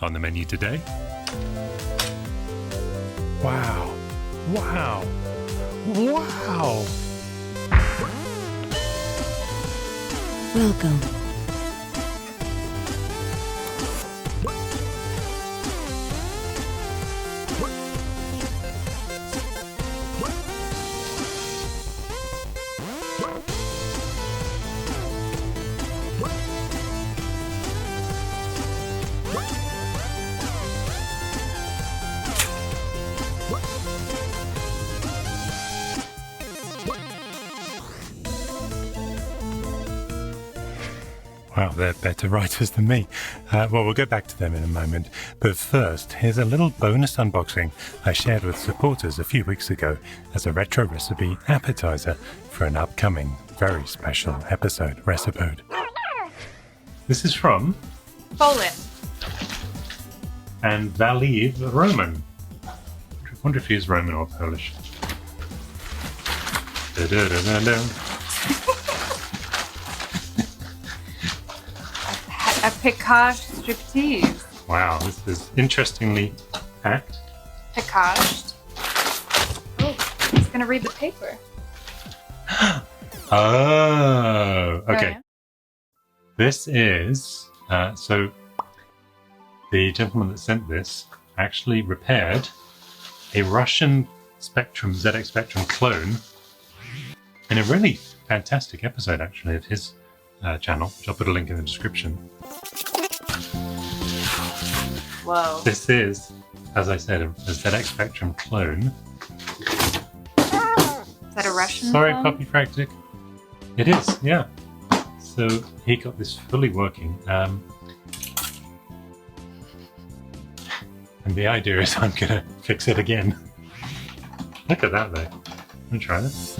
On the menu today. Wow. Wow. Wow. Welcome. Wow, they're better writers than me. Well, we'll go back to them in a moment. But first, here's a little bonus unboxing I shared with supporters a few weeks ago as a retro recipe appetizer for an upcoming very special episode, Recipode. This is from Poland. and Valiv Roman. I wonder if he is Roman or Polish. Da-da-da-da-da. A Picage striptease. Wow, this is interestingly packed. Picaged. Oh, he's gonna read the paper. Oh, okay. Right. This is, so the gentleman that sent this actually repaired a Russian Spectrum, ZX Spectrum clone in a really fantastic episode actually of his channel, which I'll put a link in the description. Whoa. This is, as I said, a ZX Spectrum clone. Is that a Russian Sorry, phone? Puppy Fractic. It is, yeah. So he got this fully working. And the idea is I'm going to fix it again. Look at that, though. Let me try this.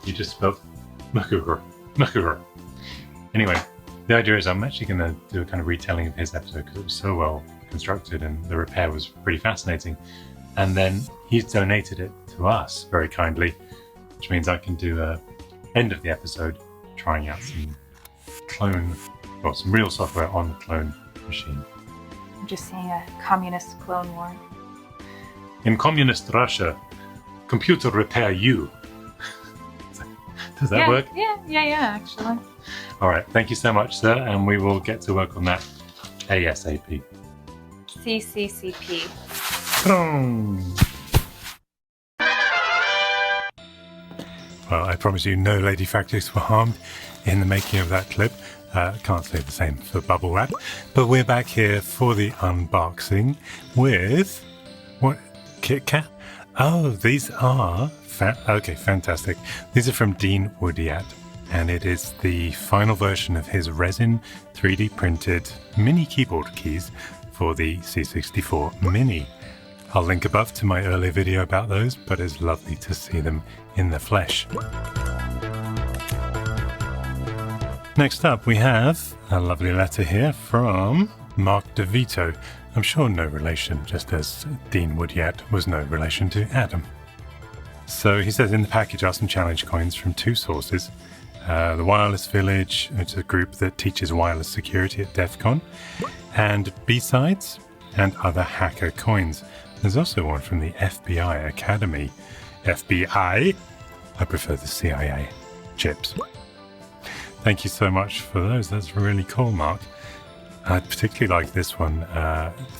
You just spelled Makugur. Anyway, the idea is I'm actually going to do a kind of retelling of his episode because it was so well constructed and the repair was pretty fascinating. And then he's donated it to us very kindly, which means I can do a end of the episode trying out some clone, or some real software on the clone machine. I'm just seeing a communist clone war. In communist Russia, computer repair you. Does that work? Yeah, actually. All right, thank you so much, sir, and we will get to work on that ASAP. CCCP. Well, I promise you no lady factories were harmed in the making of that clip. Can't say the same for Bubble Wrap. But we're back here for the unboxing with... what? Kit Kat? Oh, these are... okay, fantastic. These are from Dean Woodyat, and it is the final version of his resin 3D printed mini keyboard keys for the C64 Mini. I'll link above to my earlier video about those, but it's lovely to see them in the flesh. Next up, we have a lovely letter here from Mark DeVito. I'm sure no relation, just as Dean Woodyat was no relation to Adam. So he says in the package are some challenge coins from two sources. The Wireless Village, which is a group that teaches wireless security at DEF CON, and B-Sides and other hacker coins. There's also one from the FBI Academy. FBI? I prefer the CIA. Chips. Thank you so much for those. That's really cool, Mark. I particularly like this one,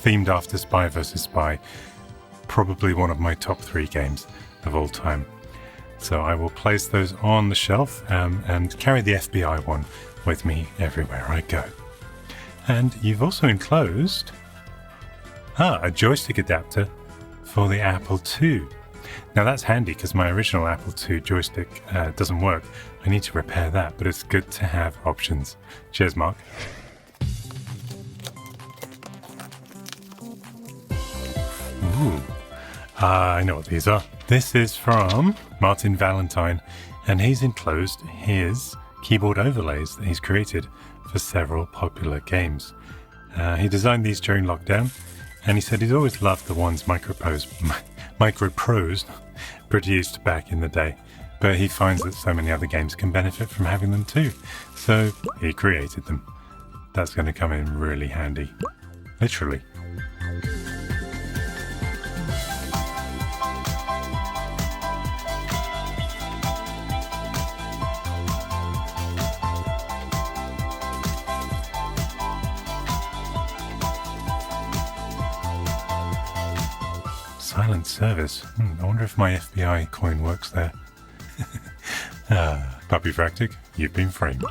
themed after Spy vs. Spy. Probably one of my top 3 games of all time. So I will place those on the shelf and carry the FBI one with me everywhere I go. And you've also enclosed a joystick adapter for the Apple II. Now that's handy because my original Apple II joystick doesn't work. I need to repair that, but it's good to have options. Cheers, Mark. Ooh. I know what these are. This is from Martin Valentine, and he's enclosed his keyboard overlays that he's created for several popular games. He designed these during lockdown, and he said he's always loved the ones Microprose produced back in the day. but he finds that so many other games can benefit from having them too, so he created them. That's going to come in really handy. Literally. Silent service. I wonder if my FBI coin works there. Puppy Fractic, you've been framed.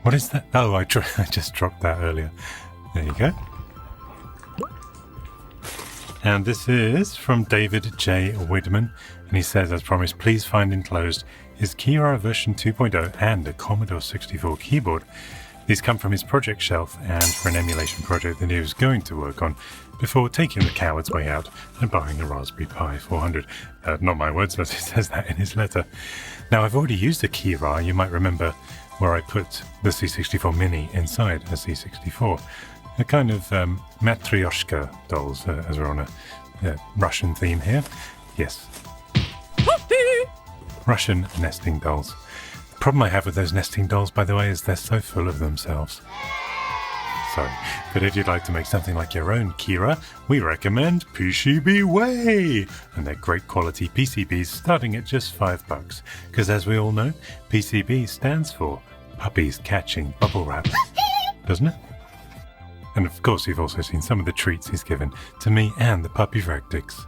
What is that? Oh, I just dropped that earlier. There you go. And this is from David J. Widman, and he says, as promised, please find enclosed his Kira version 2.0 and a Commodore 64 keyboard. These come from his project shelf and for an emulation project that he was going to work on before taking the coward's way out and buying a Raspberry Pi 400. Not my words, as he says that in his letter. Now, I've already used a Kira, you might remember, where I put the C64 Mini inside a C64. A kind of matryoshka dolls, as we're on a Russian theme here. Yes. Russian nesting dolls. The problem I have with those nesting dolls, by the way, is they're so full of themselves. Sorry, but if you'd like to make something like your own Kira, we recommend PCB Way! And they're great quality PCBs starting at just $5. Because as we all know, PCB stands for Puppies Catching Bubble Wrap. Doesn't it? And of course you've also seen some of the treats he's given to me and the Puppy Fractics.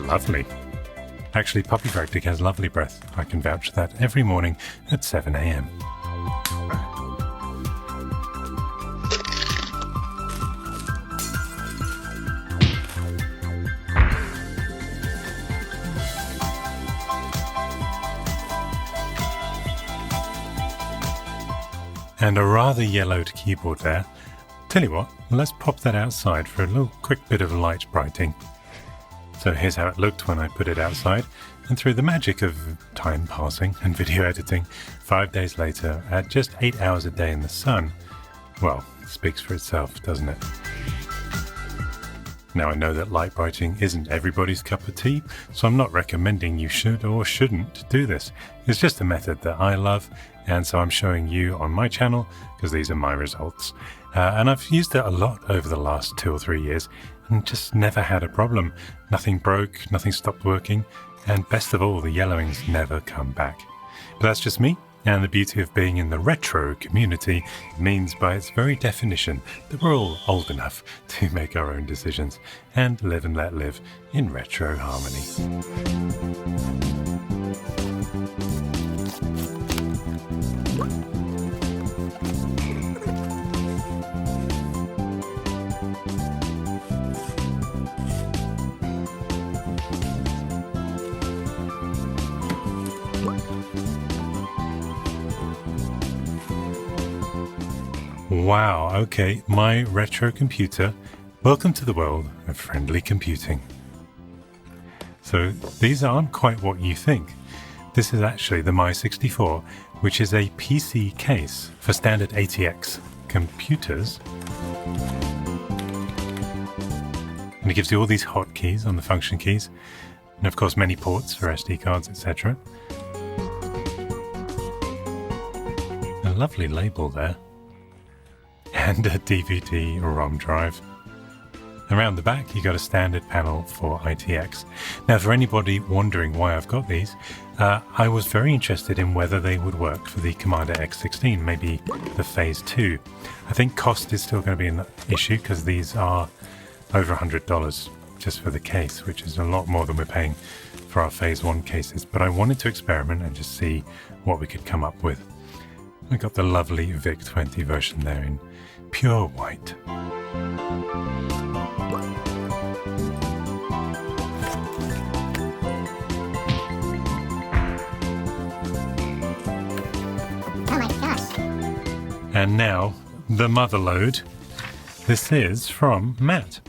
Lovely. Actually, Puppy Fractic has lovely breath. I can vouch for that every morning at 7 a.m. And a rather yellowed keyboard there. Tell you what, let's pop that outside for a little quick bit of light brighting. So here's how it looked when I put it outside, and through the magic of time passing and video editing, 5 days later, at just 8 hours a day in the sun, well, it speaks for itself, doesn't it? Now I know that light brighting isn't everybody's cup of tea, so I'm not recommending you should or shouldn't do this. It's just a method that I love, and so I'm showing you on my channel because these are my results. And I've used it a lot over the last 2 or 3 years and just never had a problem. Nothing broke, nothing stopped working, and best of all, the yellowings never come back. But that's just me, and the beauty of being in the retro community means by its very definition that we're all old enough to make our own decisions and live and let live in retro harmony. Wow, okay, my retro computer. Welcome to the world of friendly computing. So these aren't quite what you think. This is actually the My64, which is a PC case for standard ATX computers. And it gives you all these hotkeys on the function keys, and of course many ports for SD cards, etc. A lovely label there. And a DVD ROM drive. Around the back you got a standard panel for ITX. Now for anybody wondering why I've got these, I was very interested in whether they would work for the Commander X16, maybe the Phase 2. I think cost is still going to be an issue because these are over $100 just for the case, which is a lot more than we're paying for our Phase 1 cases. But I wanted to experiment and just see what we could come up with. We got the lovely VIC-20 version there in pure white. Oh my gosh. And now, the Motherload. This is from Matt.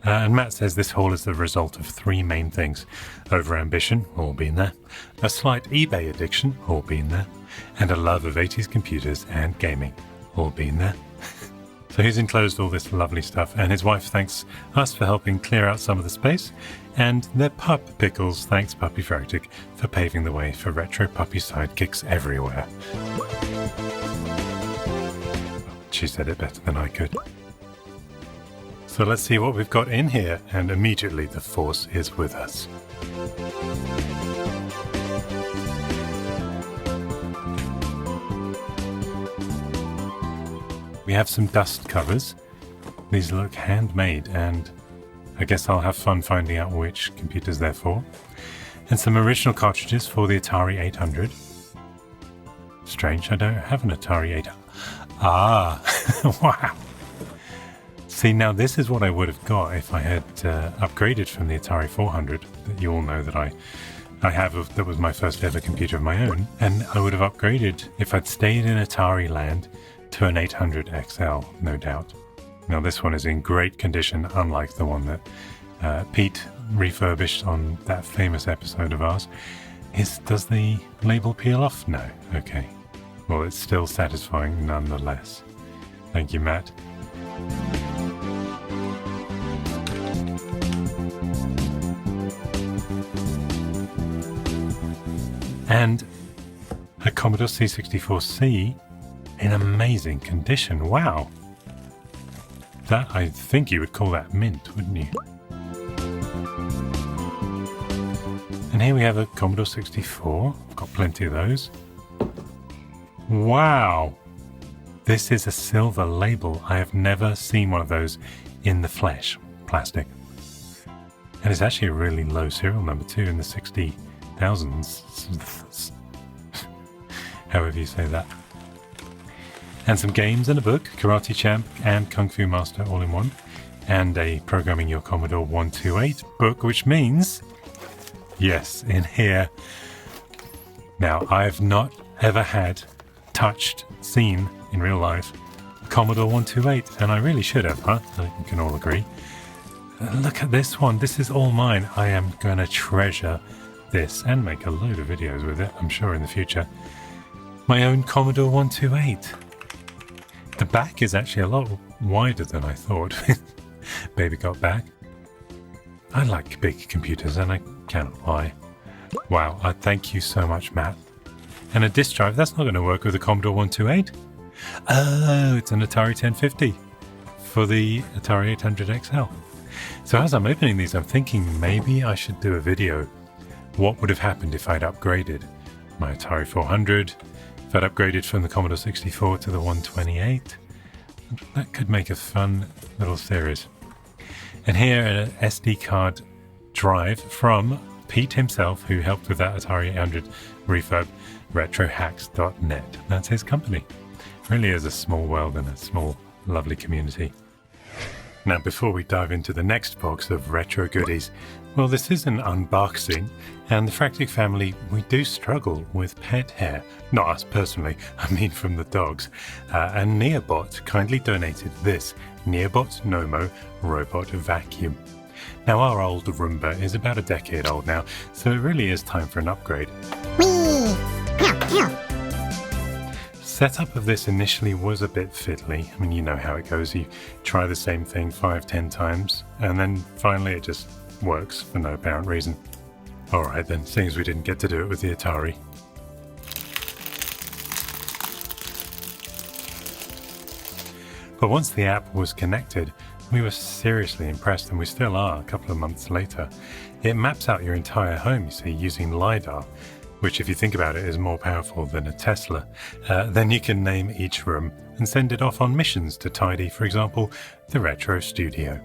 And Matt says this haul is the result of three main things. Over-ambition, all been there. A slight eBay addiction, all been there. And a love of 80s computers and gaming, all been there. So he's enclosed all this lovely stuff, and his wife thanks us for helping clear out some of the space, and their pup Pickles thanks Puppy Fractic for paving the way for retro puppy sidekicks everywhere. She said it better than I could. So let's see what we've got in here, and immediately the force is with us. We have some dust covers. These look handmade, and I guess I'll have fun finding out which computers they're for. And some original cartridges for the Atari 800. Strange, I don't have an Atari 800. Ah, wow. See, now this is what I would have got if I had upgraded from the Atari 400 that you all know that I have. That was my first ever computer of my own. And I would have upgraded if I'd stayed in Atari land to an 800 XL, no doubt. Now this one is in great condition, unlike the one that Pete refurbished on that famous episode of ours. Does the label peel off? No. Okay. Well, it's still satisfying nonetheless. Thank you, Matt. And a Commodore C64C in amazing condition. Wow. That, I think you would call that mint, wouldn't you? And here we have a Commodore 64. I've got plenty of those. Wow. This is a silver label. I have never seen one of those in the flesh, plastic. And it's actually a really low serial number too, in the 60,000s. However you say that. And some games and a book, Karate Champ and Kung Fu Master all in one. And a Programming Your Commodore 128 book, which means, yes, in here. Now, I've not ever touched, seen in real life, Commodore 128, and I really should have, huh? I think we can all agree. Look at this one. This is all mine. I am going to treasure this and make a load of videos with it, I'm sure, in the future. My own Commodore 128. The back is actually a lot wider than I thought. Baby got back. I like big computers, and I cannot lie. Wow, I thank you so much, Matt. And a disk drive, that's not going to work with a Commodore 128. Oh, it's an Atari 1050 for the Atari 800 XL. So as I'm opening these, I'm thinking maybe I should do a video. What would have happened if I'd upgraded my Atari 400, if I'd upgraded from the Commodore 64 to the 128? That could make a fun little series. And here, an SD card drive from Pete himself, who helped with that Atari 800 refurb, retrohacks.net. That's his company. Really is a small world and a small, lovely community. Now, before we dive into the next box of retro goodies, well, this is an unboxing, and the Fractic family, we do struggle with pet hair. Not us personally, I mean from the dogs. And Neabot kindly donated this Neabot Nomo robot vacuum. Now, our old Roomba is about a decade old now, so it really is time for an upgrade. Whee! Pew, pew. Setup of this initially was a bit fiddly. I mean, you know how it goes. You try the same thing 5-10 times, and then finally it just works for no apparent reason. Alright then, seeing as we didn't get to do it with the Atari. But once the app was connected, we were seriously impressed, and we still are a couple of months later. It maps out your entire home, you see, using LiDAR, which, if you think about it, is more powerful than a Tesla. Then you can name each room and send it off on missions to tidy, for example, the retro studio.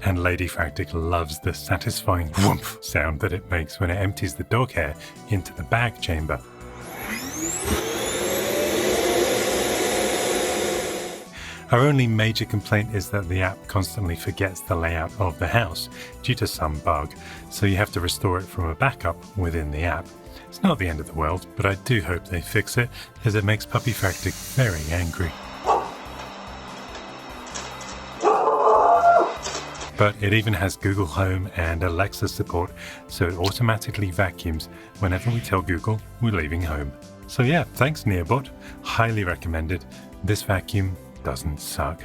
And Lady Fractic loves the satisfying whoomp sound that it makes when it empties the dog hair into the bag chamber. Our only major complaint is that the app constantly forgets the layout of the house due to some bug, so you have to restore it from a backup within the app. It's not the end of the world, but I do hope they fix it, as it makes Puppy Fractic very angry. But it even has Google Home and Alexa support, so it automatically vacuums whenever we tell Google we're leaving home. So yeah, thanks Neabot, highly recommended. This vacuum doesn't suck,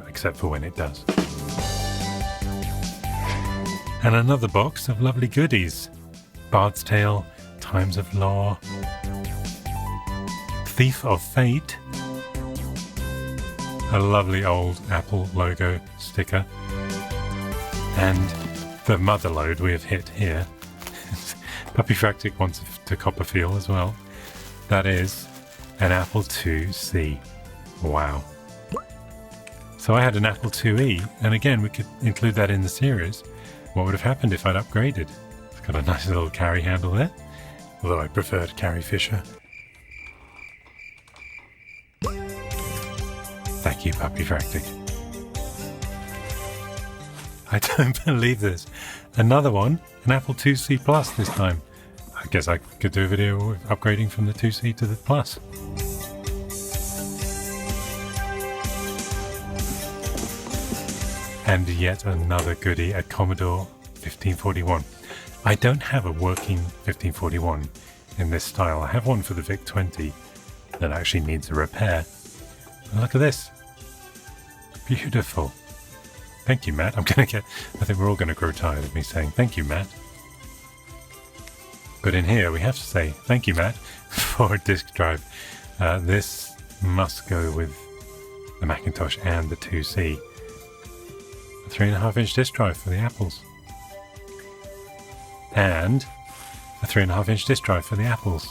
except for when it does. And another box of lovely goodies. Bard's Tale, Times of Law, Thief of Fate, a lovely old Apple logo sticker, and the Motherload we have hit here. Puppy Fractic wants to Copperfield as well. That is an Apple IIc. Wow. So I had an Apple IIe, and again we could include that in the series. What would have happened if I'd upgraded? It's got a nice little carry handle there, although I preferred Carrie Fisher. Thank you, Puppy Fractic. I don't believe this. Another one, an Apple IIc Plus this time. I guess I could do a video of upgrading from the 2C to the Plus. And yet another goodie, a Commodore 1541. I don't have a working 1541 in this style. I have one for the VIC-20 that actually needs a repair. And look at this. Beautiful. Thank you, Matt. I think we're all going to grow tired of me saying thank you, Matt. But in here we have to say thank you, Matt, for a disk drive. This must go with the Macintosh and the 2C. A 3.5-inch disk drive for the Apples. And a 3.5-inch disk drive for the Apples.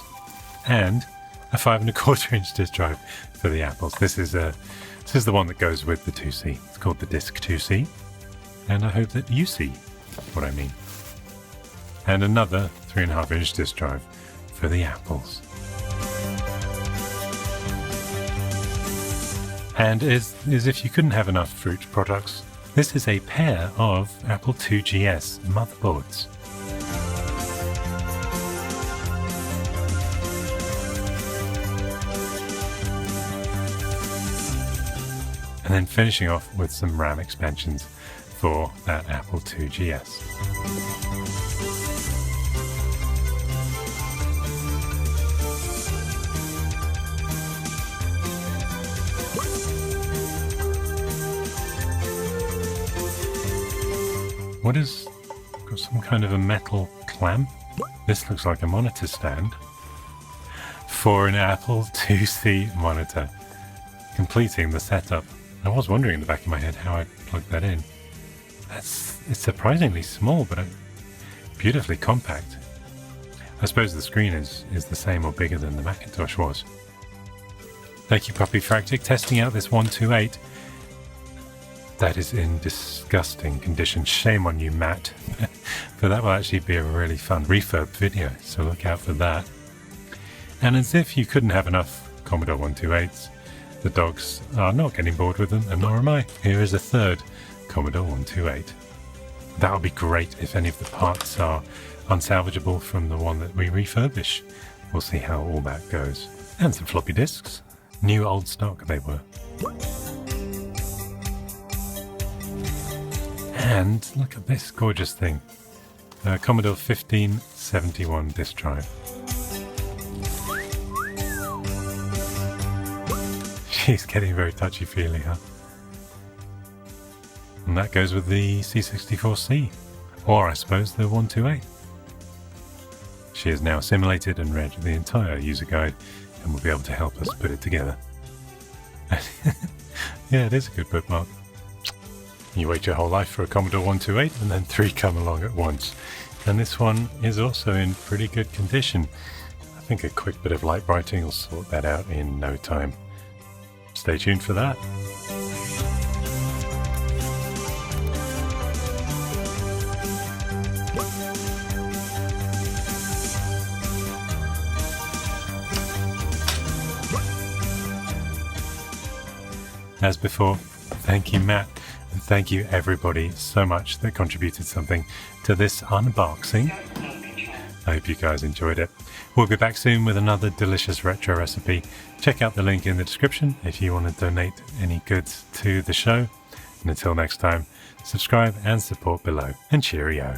And a 5.25-inch disk drive for the Apples. This is the one that goes with the 2C. It's called the Disk 2C. And I hope that you see what I mean. And another 3.5-inch disk drive for the Apples. And as if you couldn't have enough fruit products, this is a pair of Apple IIgs motherboards. And then finishing off with some RAM expansions for that Apple IIgs. What is... got some kind of a metal clamp? This looks like a monitor stand for an Apple IIc monitor, completing the setup. I was wondering in the back of my head how I'd plug that in. It's surprisingly small, but beautifully compact. I suppose the screen is the same or bigger than the Macintosh was. Thank you, Puppy Fractic, testing out this 128. That is in disgusting condition. Shame on you, Matt. But that will actually be a really fun refurb video, so look out for that. And as if you couldn't have enough Commodore 128s, the dogs are not getting bored with them, and nor am I. Here is a third Commodore 128. That would be great if any of the parts are unsalvageable from the one that we refurbish. We'll see how all that goes. And some floppy disks. New old stock they were. And look at this gorgeous thing. Commodore 1571 disk drive. She's getting very touchy-feely, huh? And that goes with the C64C, or I suppose the 128. She has now assimilated and read the entire user guide and will be able to help us put it together. Yeah, it is a good bookmark. You wait your whole life for a Commodore 128 and then 3 come along at once. And this one is also in pretty good condition. I think a quick bit of light brighting will sort that out in no time. Stay tuned for that. As before, thank you, Matt, and thank you everybody so much that contributed something to this unboxing. I hope you guys enjoyed it. We'll be back soon with another delicious retro recipe. Check out the link in the description if you want to donate any goods to the show. And until next time, subscribe and support below, and cheerio.